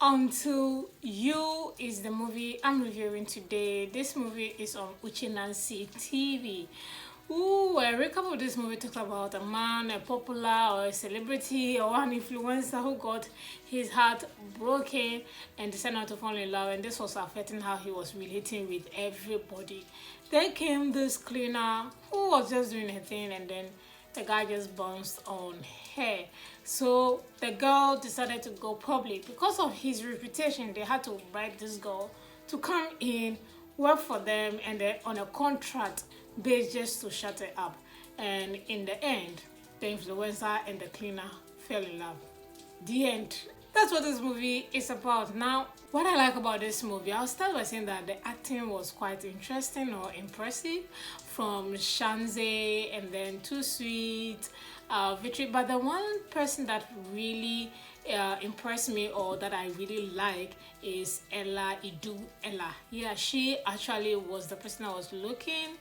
Until You is the movie I'm reviewing today. This movie is on Uchinansi TV. Ooh, a recap of this movie talks about a man, a popular or a celebrity or an influencer who got his heart broken and decided not to fall in love, and this was affecting how he was relating with everybody. Then came this cleaner who was just doing her thing, and then the guy just bounced on her. So the girl decided to go public. Because of his reputation, they had to bribe this girl to come in, work for them, and then on a contract based just to shut her up. And in the end, the influencer and the cleaner fell in love. The end. That's what this movie is about. Now, what I like about this movie, I'll start by saying that the acting was quite interesting or impressive from Shaznay and then Toosweet, Victory. But the one person that really impressed me or that I really like is Ella. Yeah, she actually was the person I was looking,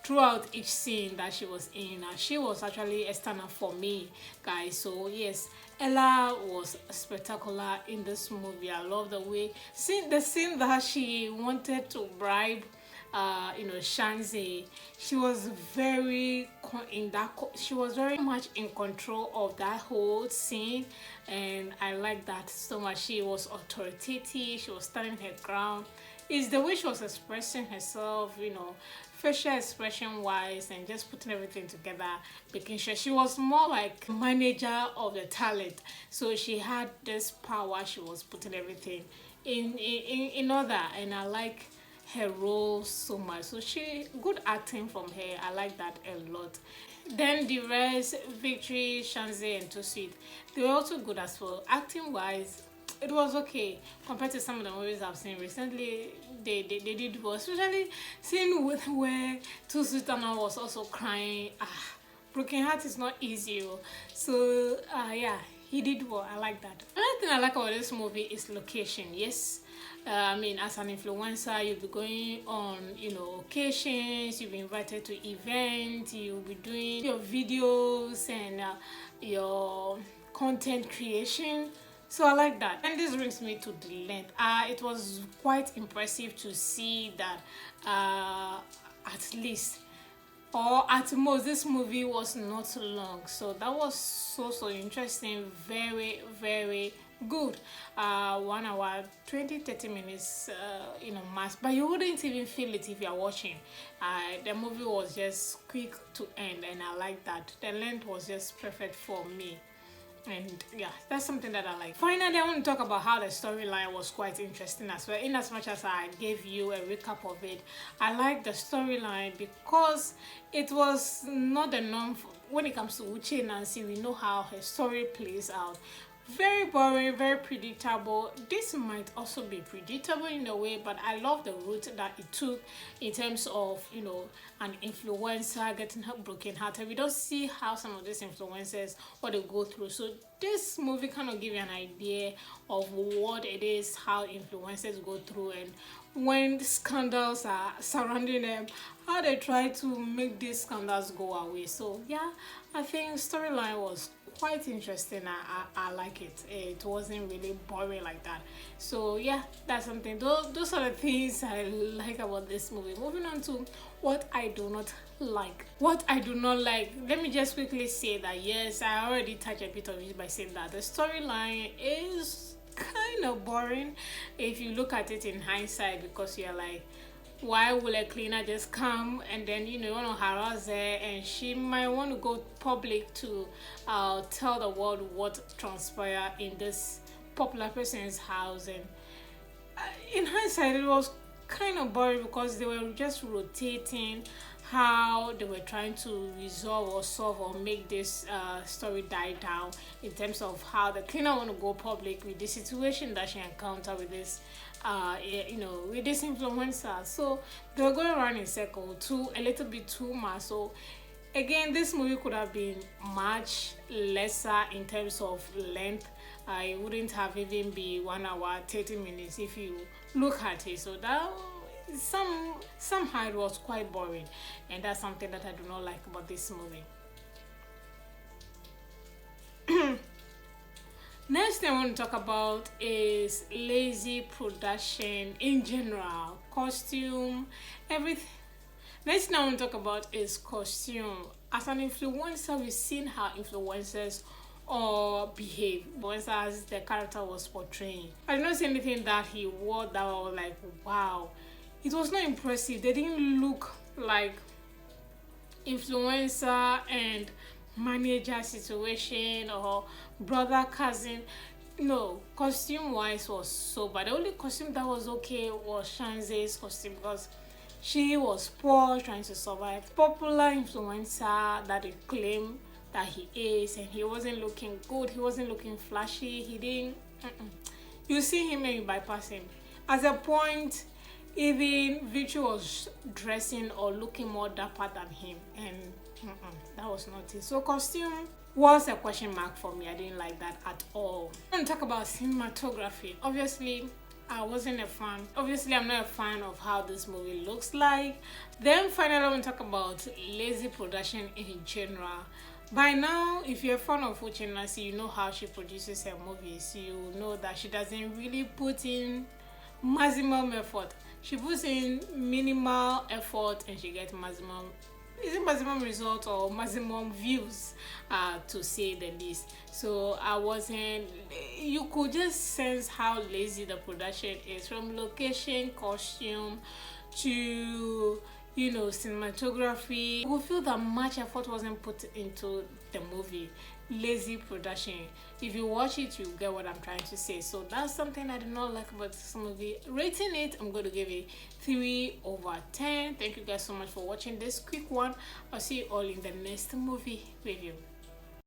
throughout each scene that she was in. She was actually a stand-up for me, guys. So yes, Ella was spectacular in this movie. I love the way, see the scene that she wanted to bribe Shanzi. She was she was very much in control of that whole scene, and I like that so much. She was authoritative, she was standing her ground. It's the way she was expressing herself, facial expression wise, and just putting everything together, making sure she was more like manager of the talent. So she had this power, she was putting everything in order, and I like her role so much. So she good acting from her. I like that a lot. Then the rest, Victory, Shanzi, and Toosweet, they were also good as well. Acting wise, it was okay compared to some of the movies I've seen recently. They did well, especially seeing with where Toosweet was also crying. Broken heart is not easy. So yeah, he did well. I like that. Another thing I like about this movie is location. Yes, as an influencer, you'll be going on, occasions, you'll be invited to events, you'll be doing your videos and your content creation. So I like that. And this brings me to the length. It was quite impressive to see that at least or at most this movie was not long, so that was so interesting. Very, very good. 1 hour 20-30 minutes, mass, but you wouldn't even feel it if you're watching. The movie was just quick to end, and I like that. The length was just perfect for me, and yeah, that's something that I like. Finally, I want to talk about how the storyline was quite interesting as well. In as much as I gave you a recap of it, I like the storyline because it was not the norm. When it comes to Uche Nancy, we know how her story plays out. Very boring, very predictable. This might also be predictable in a way, but I love the route that it took in terms of, an influencer getting her broken hearted. We don't see how some of these influencers, what they go through. So this movie kind of give you an idea of what it is, how influencers go through, and when scandals are surrounding them, how they try to make these scandals go away. So yeah, I think storyline was quite interesting. I like it. It wasn't really boring like that. So yeah, that's something. Those are the things I like about this movie. Moving on to what I do not like. What I do not like, let me just quickly say that yes, I already touched a bit of it by saying that the storyline is kind of boring if you look at it in hindsight, because you're like, why will a cleaner just come and then you want to harass her, and she might want to go public to tell the world what transpired in this popular person's house. And in hindsight, it was kind of boring because they were just rotating how they were trying to resolve or solve or make this story die down in terms of how the cleaner want to go public with the situation that she encountered with this with this influencer. So they were going around in circle, a little bit too much. So again, this movie could have been much lesser in terms of length. It wouldn't have even been 1 hour 30 minutes if you look at it. So that somehow it was quite boring, and that's something that I do not like about this movie. Next thing I want to talk about is lazy production in general, costume, everything. Next thing I want to talk about is costume. As an influencer, we've seen how influencers or behave. Influencers the character was portraying. I did not see anything that he wore that was like wow. It was not impressive. They didn't look like influencer and manager situation or brother cousin. No, costume wise was so bad. The only costume that was okay was Shaznay's costume because she was poor trying to survive. Popular influencer that they claim that he is, and he wasn't looking good, he wasn't looking flashy, he didn't you see him and you bypass him. At a point, even Victory was dressing or looking more dapper than him, and that was not it. So costume was a question mark for me. I didn't like that at all. I want to talk about cinematography. Obviously, I wasn't a fan. Obviously, I'm not a fan of how this movie looks like. Then finally, I want to talk about lazy production in general. By now, if you're a fan of Uche Nasi, you know how she produces her movies. You know that she doesn't really put in maximum effort. She puts in minimal effort and she gets maximum, is it maximum result or maximum views, to say the least. So I wasn't, you could just sense how lazy the production is, from location, costume to cinematography. You feel that much effort wasn't put into the movie. Lazy production. If you watch it, you get what I'm trying to say. So that's something I did not like about this movie. Rating it, I'm going to give it 3/10. Thank you guys so much for watching this quick one. I'll see you all in the next movie review.